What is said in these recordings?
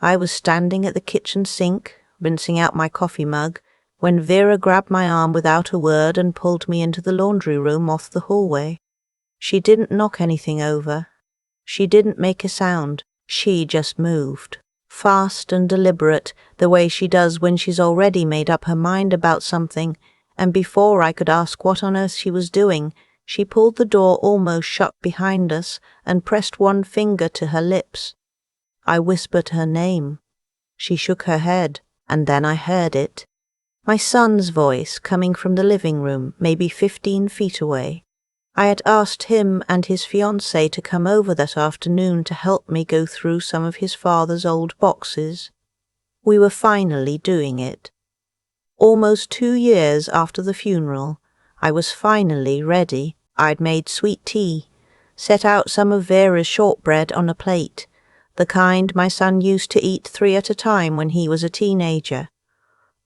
I was standing at the kitchen sink, rinsing out my coffee mug, when Vera grabbed my arm without a word and pulled me into the laundry room off the hallway. She didn't knock anything over. She didn't make a sound. She just moved. Fast and deliberate, the way she does when she's already made up her mind about something, and before I could ask what on earth she was doing, she pulled the door almost shut behind us and pressed one finger to her lips. I whispered her name. She shook her head, and then I heard it. My son's voice coming from the living room, maybe 15 feet away. I had asked him and his fiancée to come over that afternoon to help me go through some of his father's old boxes. We were finally doing it. Almost 2 years after the funeral, I was finally ready. I'd made sweet tea, set out some of Vera's shortbread on a plate, the kind my son used to eat 3 at a time when he was a teenager.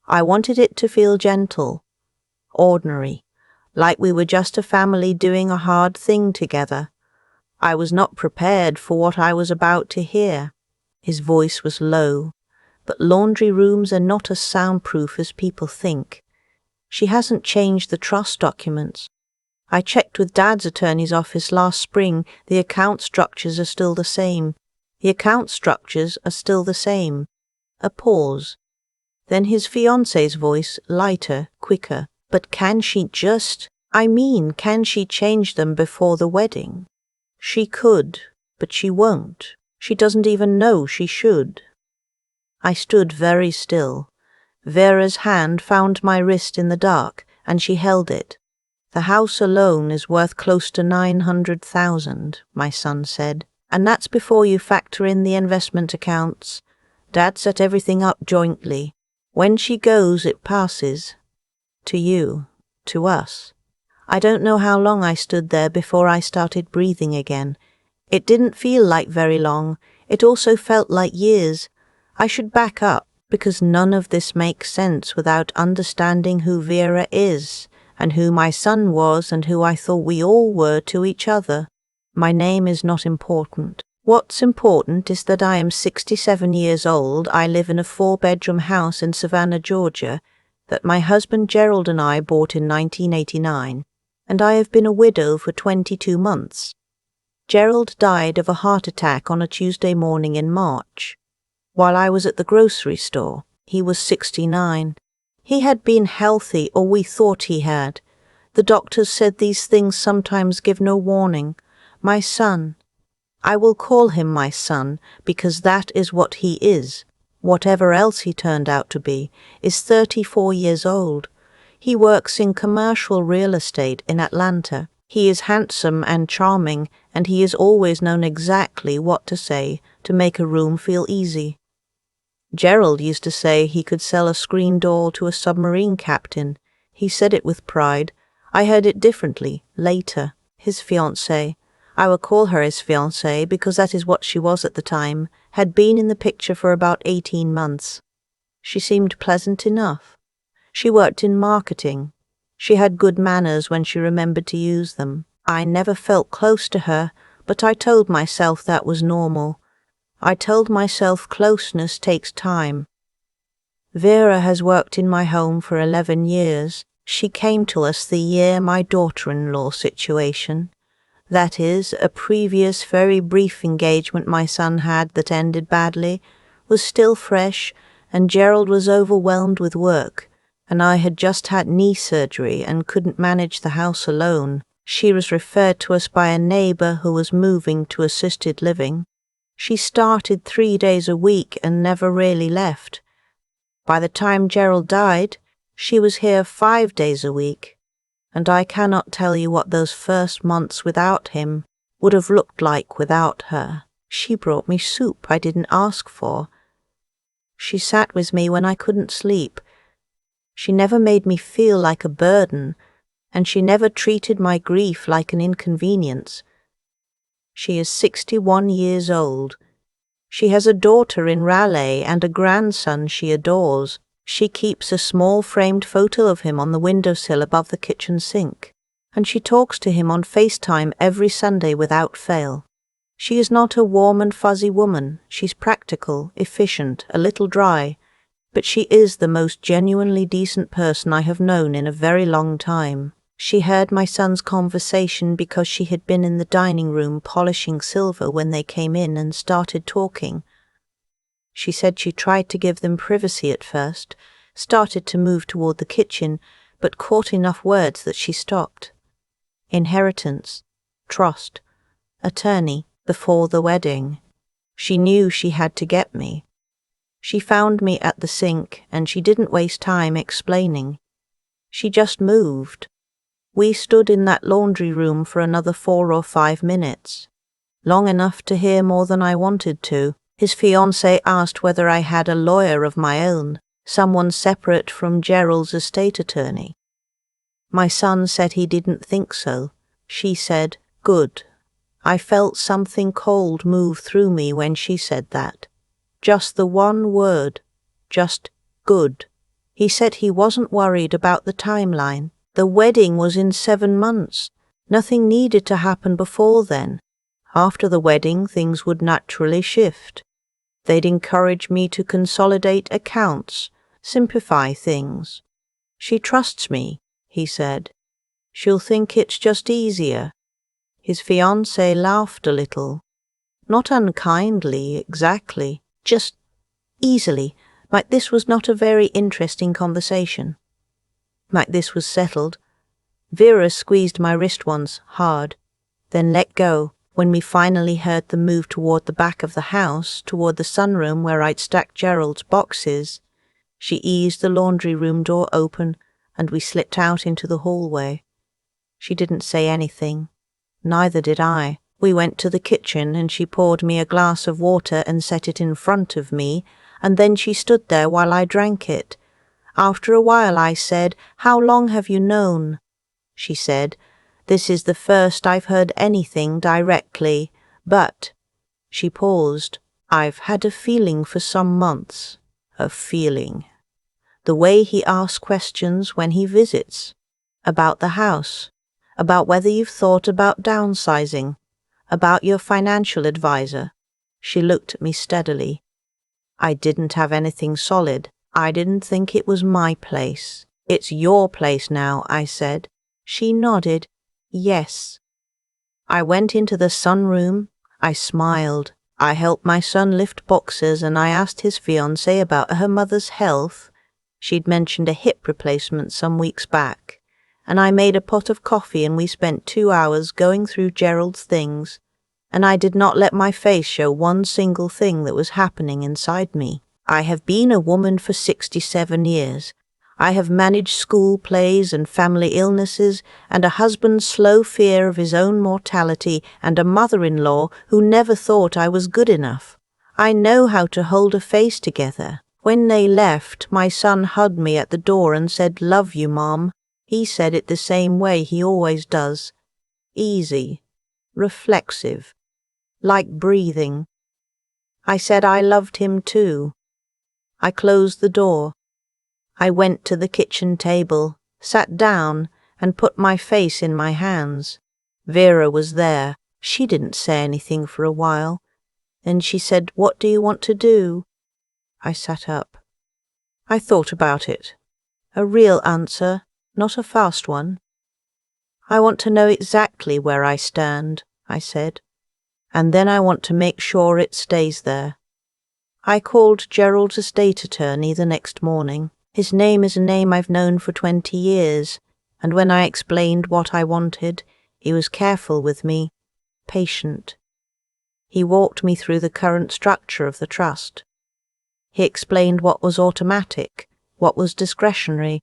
I wanted it to feel gentle, ordinary, like we were just a family doing a hard thing together. I was not prepared for what I was about to hear. His voice was low, but laundry rooms are not as soundproof as people think. She hasn't changed the trust documents. I checked with Dad's attorney's office last spring. The account structures are still the same. The account structures are still the same. A pause. Then his fiancée's voice, lighter, quicker. But can she can she change them before the wedding? She could, but she won't. She doesn't even know she should. I stood very still. Vera's hand found my wrist in the dark, and she held it. The house alone is worth close to 900,000, my son said, and that's before you factor in the investment accounts. Dad set everything up jointly. When she goes, it passes. To you, to us. I don't know how long I stood there before I started breathing again. It didn't feel like very long. It also felt like years. I should back up, because none of this makes sense without understanding who Vera is, and who my son was, and who I thought we all were to each other. My name is not important. What's important is that I am 67 years old, I live in a 4-bedroom house in Savannah, Georgia, that my husband Gerald and I bought in 1989, and I have been a widow for 22 months. Gerald died of a heart attack on a Tuesday morning in March. While I was at the grocery store, he was 69. He had been healthy, or we thought he had. The doctors said these things sometimes give no warning. My son, I will call him my son, because that is what he is, whatever else he turned out to be, is 34 years old. He works in commercial real estate in Atlanta. He is handsome and charming, and he has always known exactly what to say to make a room feel easy. Gerald used to say he could sell a screen door to a submarine captain. He said it with pride. I heard it differently, later. His fiancée, I will call her his fiancée because that is what she was at the time, had been in the picture for about 18 months. She seemed pleasant enough. She worked in marketing. She had good manners when she remembered to use them. I never felt close to her, but I told myself that was normal. I told myself closeness takes time. Vera has worked in my home for 11 years. She came to us the year my daughter-in-law situation. That is, a previous very brief engagement my son had that ended badly, was still fresh, and Gerald was overwhelmed with work, and I had just had knee surgery and couldn't manage the house alone. She was referred to us by a neighbor who was moving to assisted living. She started 3 days a week and never really left. By the time Gerald died, she was here 5 days a week, and I cannot tell you what those first months without him would have looked like without her. She brought me soup I didn't ask for. She sat with me when I couldn't sleep. She never made me feel like a burden, and she never treated my grief like an inconvenience. She is 61 years old. She has a daughter in Raleigh and a grandson she adores. She keeps a small framed photo of him on the windowsill above the kitchen sink, and she talks to him on FaceTime every Sunday without fail. She is not a warm and fuzzy woman. She's practical, efficient, a little dry, but she is the most genuinely decent person I have known in a very long time. She heard my son's conversation because she had been in the dining room polishing silver when they came in and started talking. She said she tried to give them privacy at first, started to move toward the kitchen, but caught enough words that she stopped. Inheritance, trust, attorney, before the wedding. She knew she had to get me. She found me at the sink, and she didn't waste time explaining. She just moved. We stood in that laundry room for another 4 or 5 minutes, long enough to hear more than I wanted to. His fiancée asked whether I had a lawyer of my own, someone separate from Gerald's estate attorney. My son said he didn't think so. She said, "Good." I felt something cold move through me when she said that. Just the one word. Just good. He said he wasn't worried about the timeline. The wedding was in 7 months. Nothing needed to happen before then. After the wedding, things would naturally shift. They'd encourage me to consolidate accounts, simplify things. She trusts me, he said. She'll think it's just easier. His fiancée laughed a little. Not unkindly, exactly. Just easily, like this was not a very interesting conversation. Like this was settled. Vera squeezed my wrist once, hard, then let go. When we finally heard them move toward the back of the house, toward the sunroom where I'd stacked Gerald's boxes, she eased the laundry room door open, and we slipped out into the hallway. She didn't say anything. Neither did I. We went to the kitchen, and she poured me a glass of water and set it in front of me, and then she stood there while I drank it. After a while I said, "How long have you known?" She said, "This is the first I've heard anything directly, but—" She paused. "I've had a feeling for some months. A feeling. The way he asks questions when he visits. About the house. About whether you've thought about downsizing. About your financial advisor." She looked at me steadily. "I didn't have anything solid. I didn't think it was my place." "It's your place now," I said. She nodded. "Yes." I went into the sunroom. I smiled. I helped my son lift boxes, and I asked his fiancée about her mother's health. She'd mentioned a hip replacement some weeks back. And I made a pot of coffee, and we spent 2 hours going through Gerald's things, and I did not let my face show one single thing that was happening inside me. I have been a woman for 67 years. I have managed school plays and family illnesses, and a husband's slow fear of his own mortality, and a mother-in-law who never thought I was good enough. I know how to hold a face together. When they left, my son hugged me at the door and said, "Love you, Mom." He said it the same way he always does. Easy. Reflexive. Like breathing. I said I loved him too. I closed the door. I went to the kitchen table, sat down, and put my face in my hands. Vera was there. She didn't say anything for a while. Then she said, "What do you want to do?" I sat up. I thought about it. A real answer, not a fast one. "I want to know exactly where I stand," I said, "and then I want to make sure it stays there." I called Gerald's estate attorney the next morning. His name is a name I've known for 20 years, and when I explained what I wanted, he was careful with me, patient. He walked me through the current structure of the trust. He explained what was automatic, what was discretionary,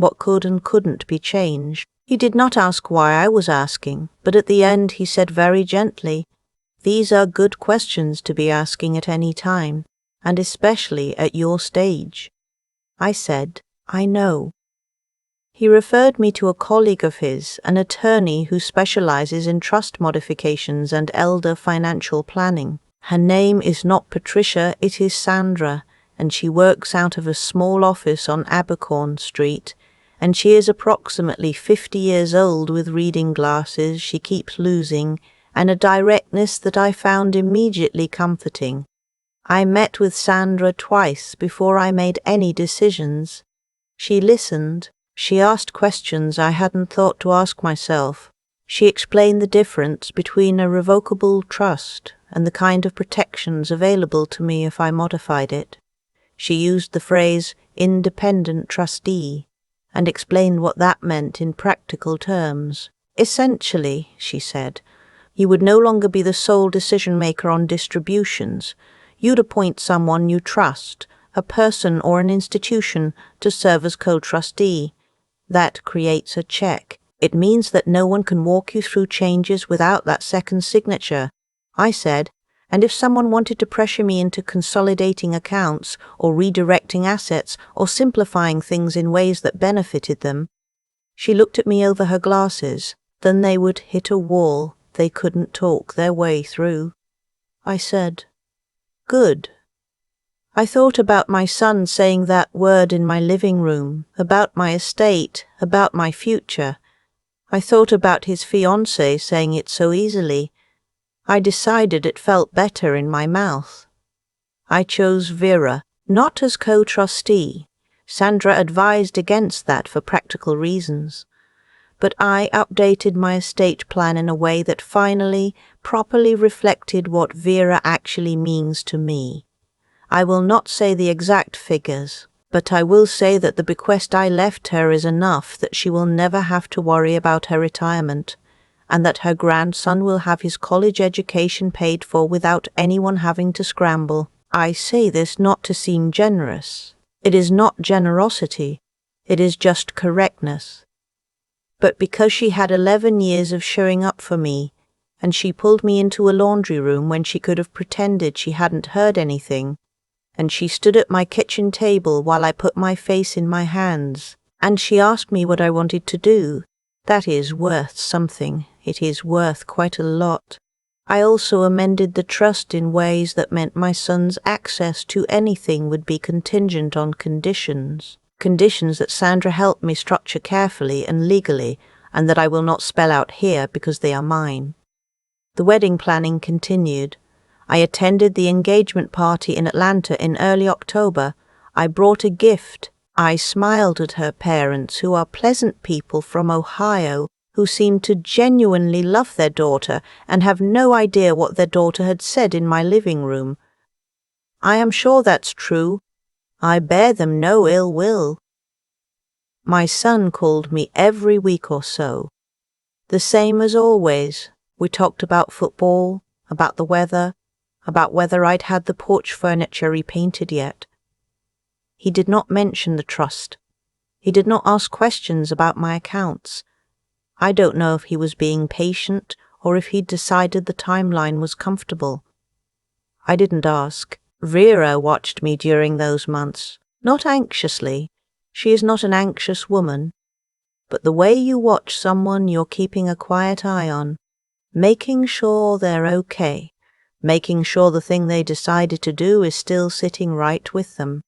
what could and couldn't be changed. He did not ask why I was asking, but at the end he said very gently, "These are good questions to be asking at any time, and especially at your stage." I said, "I know." He referred me to a colleague of his, an attorney who specializes in trust modifications and elder financial planning. Her name is not Patricia, it is Sandra, and she works out of a small office on Abercorn Street, and she is approximately 50 years old with reading glasses she keeps losing, and a directness that I found immediately comforting. I met with Sandra twice before I made any decisions. She listened. She asked questions I hadn't thought to ask myself. She explained the difference between a revocable trust and the kind of protections available to me if I modified it. She used the phrase independent trustee and explained what that meant in practical terms. Essentially, she said, you would no longer be the sole decision-maker on distributions. You'd appoint someone you trust, a person or an institution, to serve as co-trustee. That creates a check. It means that no one can walk you through changes without that second signature. I said, and if someone wanted to pressure me into consolidating accounts or redirecting assets or simplifying things in ways that benefited them? She looked at me over her glasses. Then they would hit a wall they couldn't talk their way through. I said, good. I thought about my son saying that word in my living room, about my estate, about my future. I thought about his fiancée saying it so easily. I decided it felt better in my mouth. I chose Vera, not as co-trustee. Sandra advised against that for practical reasons. But I updated my estate plan in a way that finally, properly reflected what Vera actually means to me. I will not say the exact figures, but I will say that the bequest I left her is enough that she will never have to worry about her retirement, and that her grandson will have his college education paid for without anyone having to scramble. I say this not to seem generous. It is not generosity. It is just correctness. But because she had 11 years of showing up for me, and she pulled me into a laundry room when she could have pretended she hadn't heard anything, and she stood at my kitchen table while I put my face in my hands, and she asked me what I wanted to do, that is worth something. It is worth quite a lot. I also amended the trust in ways that meant my son's access to anything would be contingent on conditions that Sandra helped me structure carefully and legally, and that I will not spell out here because they are mine. The wedding planning continued. I attended the engagement party in Atlanta in early October. I brought a gift. I smiled at her parents, who are pleasant people from Ohio, who seemed to genuinely love their daughter and have no idea what their daughter had said in my living room. I am sure that's true. I bear them no ill will. My son called me every week or so. The same as always. We talked about football, about the weather, about whether I'd had the porch furniture repainted yet. He did not mention the trust. He did not ask questions about my accounts. I don't know if he was being patient or if he'd decided the timeline was comfortable. I didn't ask. Vera watched me during those months, not anxiously. She is not an anxious woman. But the way you watch someone you're keeping a quiet eye on, making sure they're okay, making sure the thing they decided to do is still sitting right with them.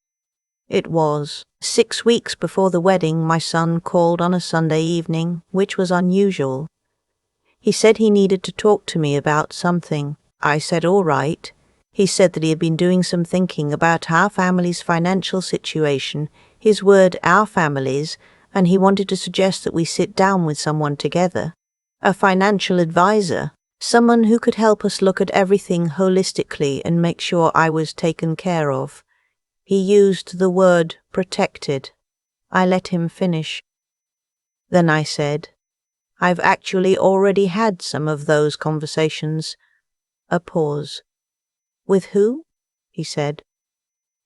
It was. 6 weeks before the wedding, my son called on a Sunday evening, which was unusual. He said he needed to talk to me about something. I said all right. He said that he had been doing some thinking about our family's financial situation, his word our family's, and he wanted to suggest that we sit down with someone together. A financial advisor, someone who could help us look at everything holistically and make sure I was taken care of. He used the word protected. I let him finish. Then I said, I've actually already had some of those conversations. A pause. With who? He said.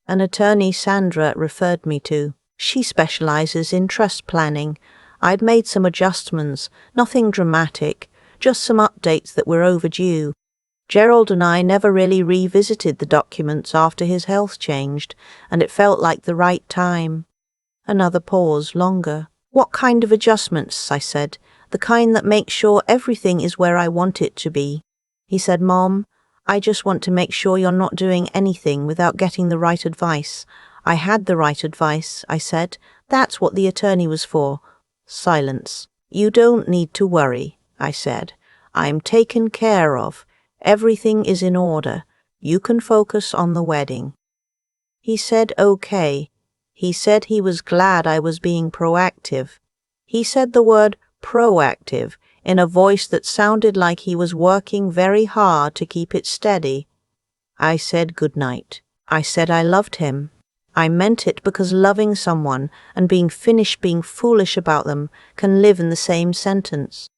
An attorney Sandra referred me to. She specializes in trust planning. I'd made some adjustments, nothing dramatic, just some updates that were overdue. Gerald and I never really revisited the documents after his health changed, and it felt like the right time. Another pause, longer. What kind of adjustments? I said. The kind that makes sure everything is where I want it to be. He said, Mom, I just want to make sure you're not doing anything without getting the right advice. I had the right advice, I said. That's what the attorney was for. Silence. You don't need to worry, I said. I'm taken care of. Everything is in order. You can focus on the wedding." He said okay. He said he was glad I was being proactive. He said the word proactive in a voice that sounded like he was working very hard to keep it steady. I said good night. I said I loved him. I meant it because loving someone and being finished being foolish about them can live in the same sentence.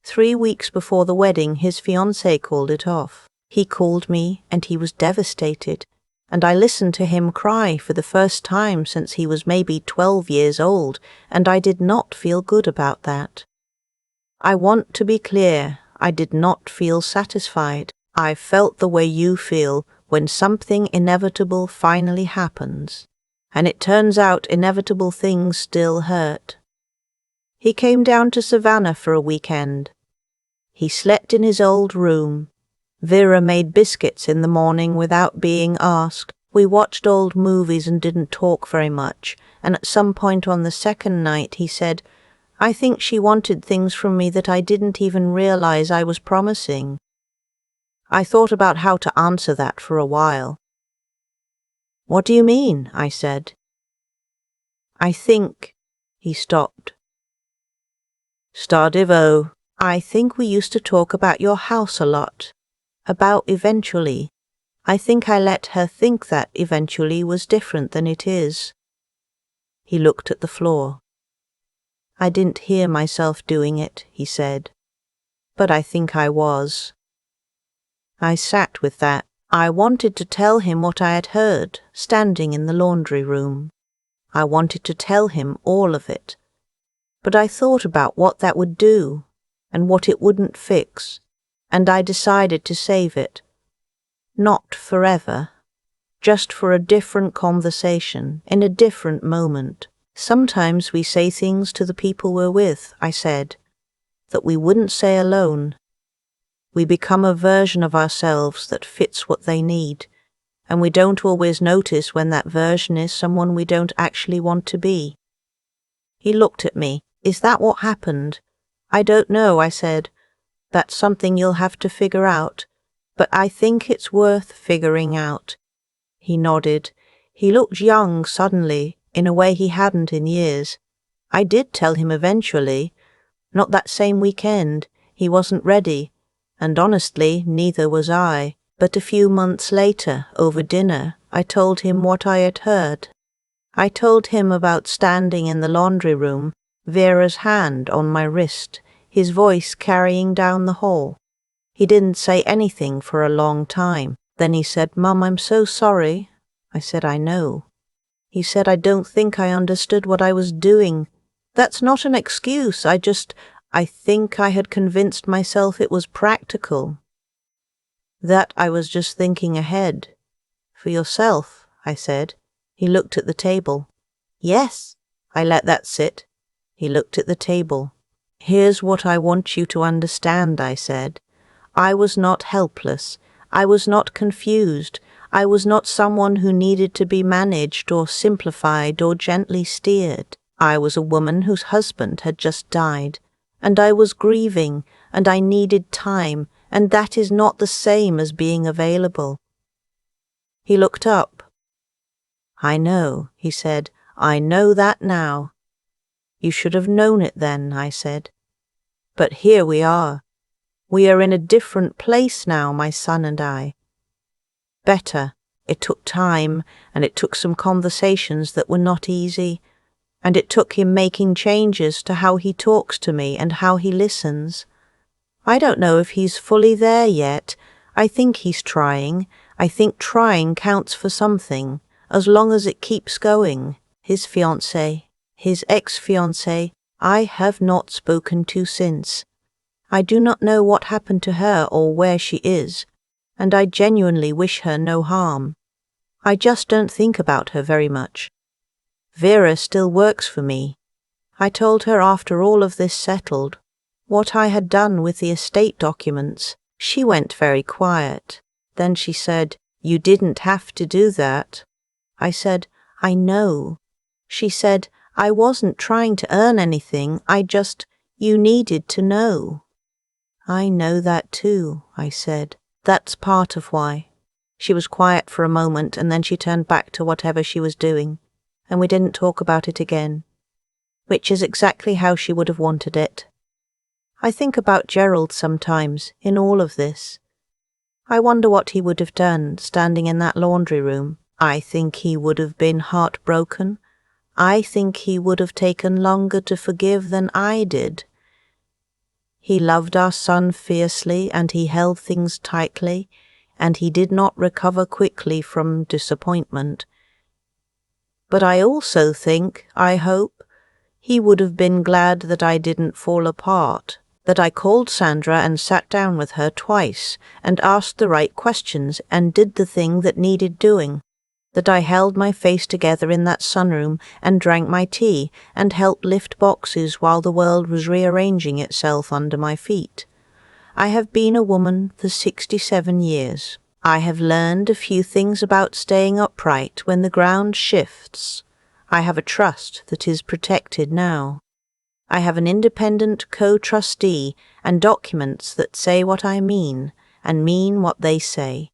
3 weeks before the wedding, his fiancée called it off. He called me and he was devastated, and I listened to him cry for the first time since he was maybe 12 years old, and I did not feel good about that. I want to be clear, I did not feel satisfied. I felt the way you feel when something inevitable finally happens, and it turns out inevitable things still hurt. He came down to Savannah for a weekend. He slept in his old room. Vera made biscuits in the morning without being asked. We watched old movies and didn't talk very much, and at some point on the second night he said, "I think she wanted things from me that I didn't even realize I was promising." I thought about how to answer that for a while. "What do you mean?" I said. "I think—" He stopped. "Stardivo, I think we used to talk about your house a lot. About eventually. I think I let her think that eventually was different than it is." He looked at the floor. "I didn't hear myself doing it," he said. "But I think I was." I sat with that. I wanted to tell him what I had heard, standing in the laundry room. I wanted to tell him all of it. But I thought about what that would do, and what it wouldn't fix, and I decided to save it. Not forever, just for a different conversation, in a different moment. Sometimes we say things to the people we're with, I said, that we wouldn't say alone. We become a version of ourselves that fits what they need, and we don't always notice when that version is someone we don't actually want to be. He looked at me. "Is that what happened?" "I don't know," I said. "That's something you'll have to figure out, but I think it's worth figuring out." He nodded. He looked young suddenly, in a way he hadn't in years. I did tell him eventually. Not that same weekend. He wasn't ready. And honestly, neither was I. But a few months later, over dinner, I told him what I had heard. I told him about standing in the laundry room, Vera's hand on my wrist, his voice carrying down the hall. He didn't say anything for a long time. Then he said, "Mum, I'm so sorry." I said, "I know." He said, "I don't think I understood what I was doing. That's not an excuse. I think I had convinced myself it was practical. That I was just thinking ahead." "For yourself," I said. He looked at the table. "Yes." I let that sit. He looked at the table. "Here's what I want you to understand," I said. "I was not helpless. I was not confused. I was not someone who needed to be managed or simplified or gently steered. I was a woman whose husband had just died, and I was grieving, and I needed time, and that is not the same as being available." He looked up. "I know," he said. "I know that now." "You should have known it then," I said. "But here we are. We are in a different place now, my son and I. Better. It took time, and it took some conversations that were not easy, and it took him making changes to how he talks to me and how he listens. I don't know if he's fully there yet. I think he's trying. I think trying counts for something, as long as it keeps going. His fiancée, his ex-fiancée, I have not spoken to since. I do not know what happened to her or where she is, and I genuinely wish her no harm. I just don't think about her very much. Vera still works for me. I told her after all of this settled what I had done with the estate documents. She went very quiet. Then she said, "You didn't have to do that." I said, "I know." She said, "I wasn't trying to earn anything. You needed to know." I know that too, I said. That's part of why. She was quiet for a moment, and then she turned back to whatever she was doing, and we didn't talk about it again, which is exactly how she would have wanted it. I think about Gerald sometimes, in all of this. I wonder what he would have done, standing in that laundry room. I think he would have been heartbroken. I think he would have taken longer to forgive than I did. He loved our son fiercely, and he held things tightly, and he did not recover quickly from disappointment. But I also think, I hope, he would have been glad that I didn't fall apart, that I called Sandra and sat down with her twice and asked the right questions and did the thing that needed doing, that I held my face together in that sunroom and drank my tea and helped lift boxes while the world was rearranging itself under my feet. I have been a woman for 67 years. I have learned a few things about staying upright when the ground shifts. I have a trust that is protected now. I have an independent co-trustee and documents that say what I mean and mean what they say.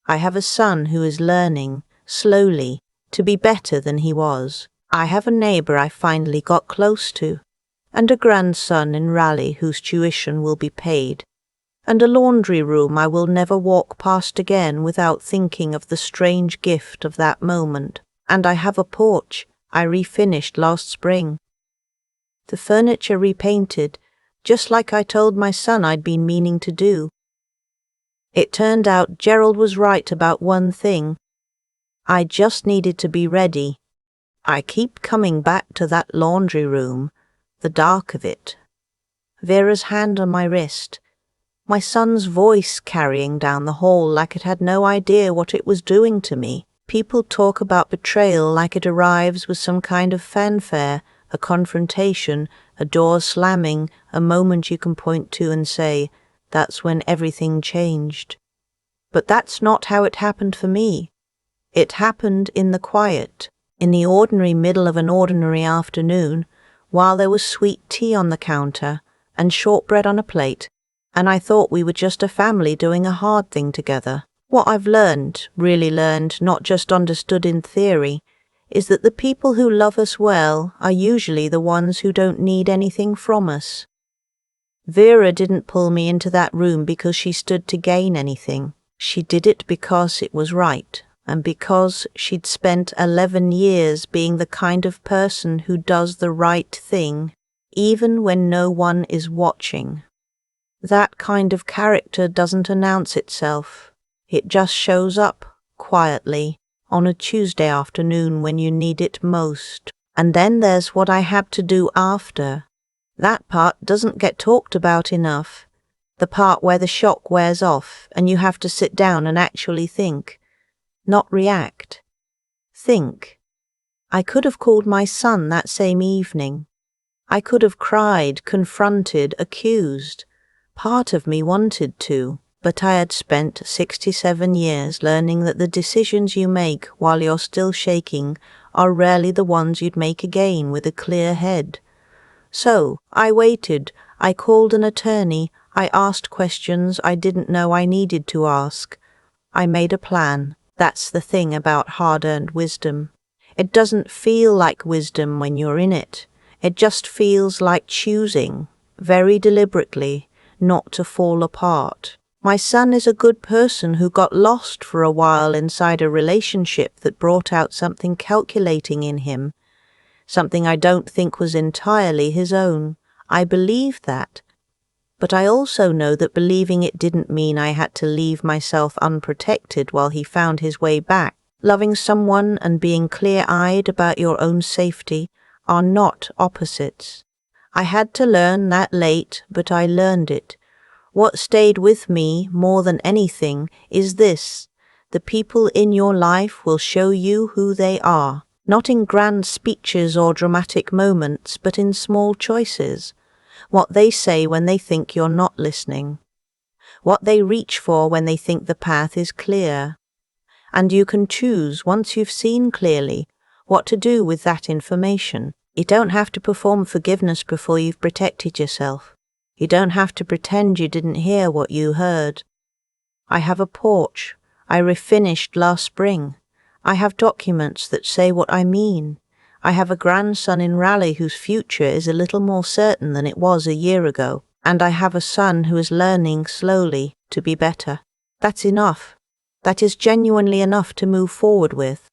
I have a son who is learning, slowly, to be better than he was. I have a neighbour I finally got close to, and a grandson in Raleigh whose tuition will be paid, and a laundry room I will never walk past again without thinking of the strange gift of that moment. And I have a porch I refinished last spring. The furniture repainted, just like I told my son I'd been meaning to do. It turned out Gerald was right about one thing. I just needed to be ready. I keep coming back to that laundry room, the dark of it. Vera's hand on my wrist, my son's voice carrying down the hall like it had no idea what it was doing to me. People talk about betrayal like it arrives with some kind of fanfare, a confrontation, a door slamming, a moment you can point to and say, that's when everything changed. But that's not how it happened for me. It happened in the quiet, in the ordinary middle of an ordinary afternoon, while there was sweet tea on the counter and shortbread on a plate, and I thought we were just a family doing a hard thing together. What I've learned, really learned, not just understood in theory, is that the people who love us well are usually the ones who don't need anything from us. Vera didn't pull me into that room because she stood to gain anything. She did it because it was right, and because she'd spent 11 years being the kind of person who does the right thing, even when no one is watching. That kind of character doesn't announce itself. It just shows up, quietly, on a Tuesday afternoon when you need it most. And then there's what I had to do after. That part doesn't get talked about enough. The part where the shock wears off and you have to sit down and actually think. Not react. Think. I could have called my son that same evening. I could have cried, confronted, accused. Part of me wanted to. But I had spent 67 years learning that the decisions you make while you're still shaking are rarely the ones you'd make again with a clear head. So I waited, I called an attorney, I asked questions I didn't know I needed to ask. I made a plan. That's the thing about hard-earned wisdom. It doesn't feel like wisdom when you're in it. It just feels like choosing, very deliberately, not to fall apart. My son is a good person who got lost for a while inside a relationship that brought out something calculating in him, something I don't think was entirely his own. I believe that. But I also know that believing it didn't mean I had to leave myself unprotected while he found his way back. Loving someone and being clear-eyed about your own safety are not opposites. I had to learn that late, but I learned it. What stayed with me more than anything is this: the people in your life will show you who they are, not in grand speeches or dramatic moments, but in small choices. What they say when they think you're not listening. What they reach for when they think the path is clear. And you can choose, once you've seen clearly, what to do with that information. You don't have to perform forgiveness before you've protected yourself. You don't have to pretend you didn't hear what you heard. I have a porch I refinished last spring. I have documents that say what I mean. I have a grandson in Raleigh whose future is a little more certain than it was a year ago, and I have a son who is learning slowly to be better. That's enough. That is genuinely enough to move forward with.